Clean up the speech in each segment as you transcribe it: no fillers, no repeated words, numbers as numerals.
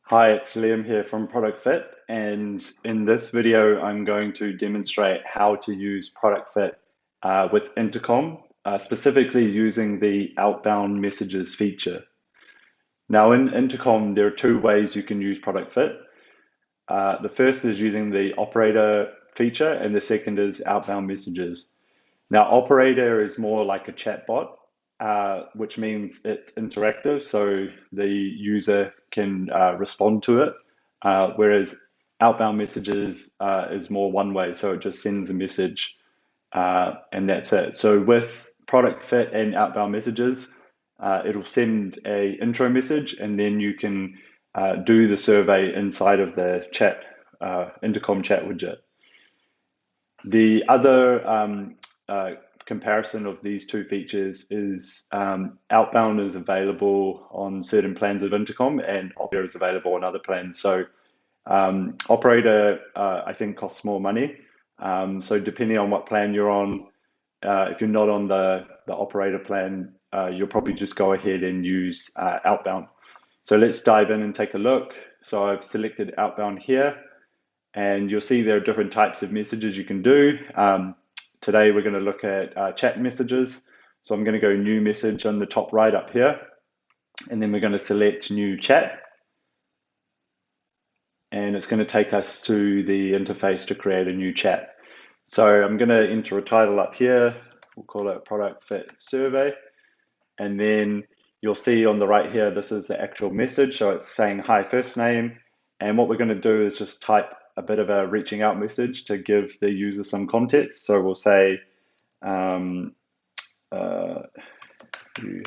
Hi, it's Liam here from Product Fit, and in this video, I'm going to demonstrate how to use Product Fit with Intercom, specifically using the Outbound Messages feature. Now, in Intercom, there are two ways you can use Product Fit. The first is using the Operator feature, and the second is Outbound Messages. Now, Operator is more like a chatbot, which means it's interactive, so the user can respond to it, whereas outbound messages is more one way, so it just sends a message and that's it. So with product fit and outbound messages, it'll send a intro message, and then you can do the survey inside of the chat intercom chat widget. The other comparison of these two features is Outbound is available on certain plans of Intercom, and Operator is available on other plans. So Operator, I think, costs more money. So depending on what plan you're on, if you're not on the Operator plan, you'll probably just go ahead and use Outbound. So let's dive in and take a look. So I've selected Outbound here, and you'll see there are different types of messages you can do. Today we're going to look at chat messages. So I'm going to go new message on the top right up here, and then we're going to select new chat. And it's going to take us to the interface to create a new chat. So I'm going to enter a title up here. We'll call it Product Fit Survey. And then you'll see on the right here, this is the actual message. So it's saying, hi, first name. And what we're going to do is just type a bit of a reaching out message to give the user some context. So we'll say, you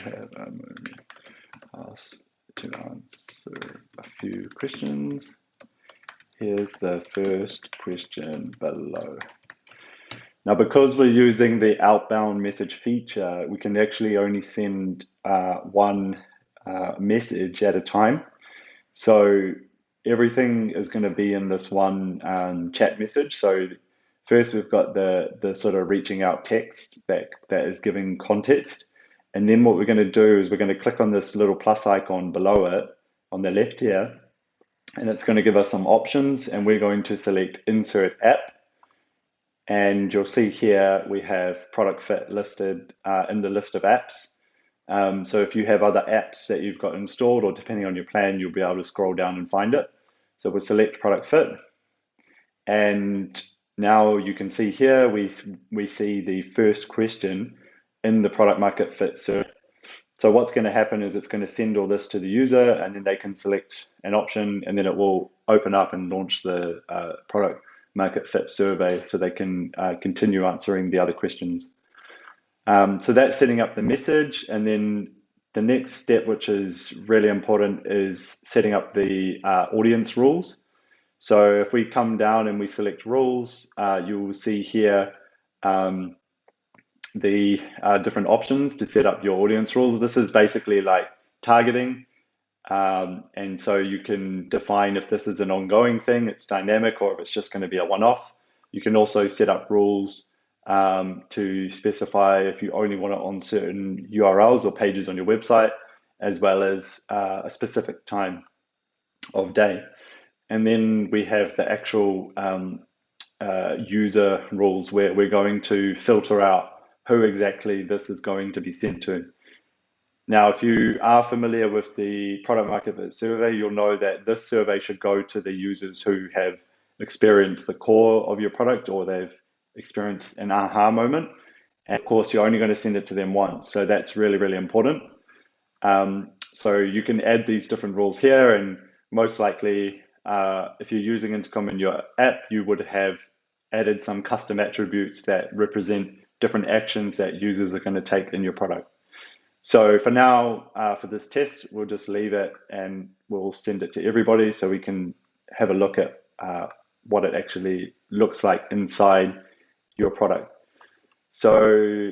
have a moment to answer a few questions. Here's the first question below. Now, because we're using the outbound message feature, we can actually only send one message at a time. So everything is going to be in this one chat message. So first we've got the sort of reaching out text that is giving context. And then what we're going to do is we're going to click on this little plus icon below it on the left here, and it's going to give us some options, and we're going to select Insert App. And you'll see here we have Product Fit listed in the list of apps. So if you have other apps that you've got installed, or depending on your plan, you'll be able to scroll down and find it. So we'll select Product Fit. And now you can see here, we see the first question in the product market fit survey. So what's going to happen is it's going to send all this to the user, and then they can select an option, and then it will open up and launch the product market fit survey so they can continue answering the other questions. So that's setting up the message, and then the next step, which is really important, is setting up the audience rules. So if we come down and we select rules, you will see here the different options to set up your audience rules. This is basically like targeting. And so you can define if this is an ongoing thing, it's dynamic, or if it's just going to be a one-off. You can also set up rules to specify if you only want it on certain URLs or pages on your website, as well as a specific time of day. And then we have the actual user rules where we're going to filter out who exactly this is going to be sent to. Now, if you are familiar with the product market fit survey, you'll know that this survey should go to the users who have experienced the core of your product, or they've experienced an aha moment. And of course, you're only going to send it to them once. So that's really, really important. So you can add these different rules here, and most likely, if you're using Intercom in your app, you would have added some custom attributes that represent different actions that users are going to take in your product. So for now, for this test, we'll just leave it, and we'll send it to everybody so we can have a look at what it actually looks like inside your product. So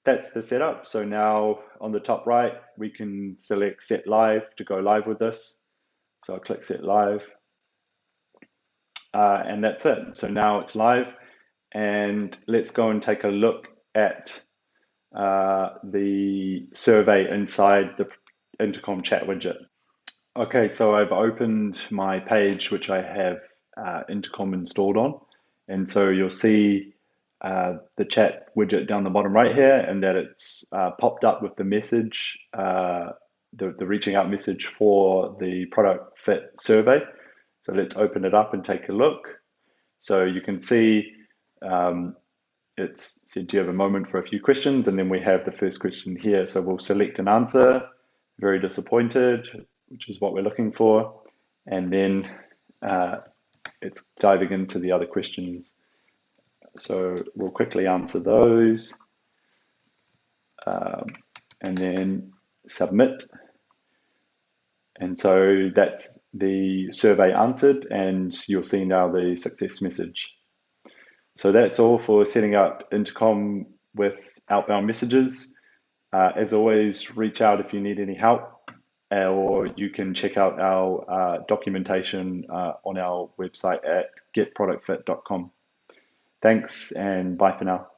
that's the setup. So now on the top right, we can select Set Live to go live with this. So I'll click Set Live. And that's it. So now it's live, and let's go and take a look at the survey inside the Intercom chat widget. Okay, so I've opened my page, which I have Intercom installed on. And so you'll see the chat widget down the bottom right here, and that it's popped up with the message, the reaching out message for the product fit survey. So let's open it up and take a look. So you can see um, it's said, do you have a moment for a few questions? And then we have the first question here. So we'll select an answer, very disappointed, which is what we're looking for. And then uh, it's diving into the other questions. So we'll quickly answer those and then submit. And so that's the survey answered, and you'll see now the success message. So that's all for setting up Intercom with outbound messages. As always, reach out if you need any help, or you can check out our documentation on our website at getproductfit.com. Thanks, and bye for now.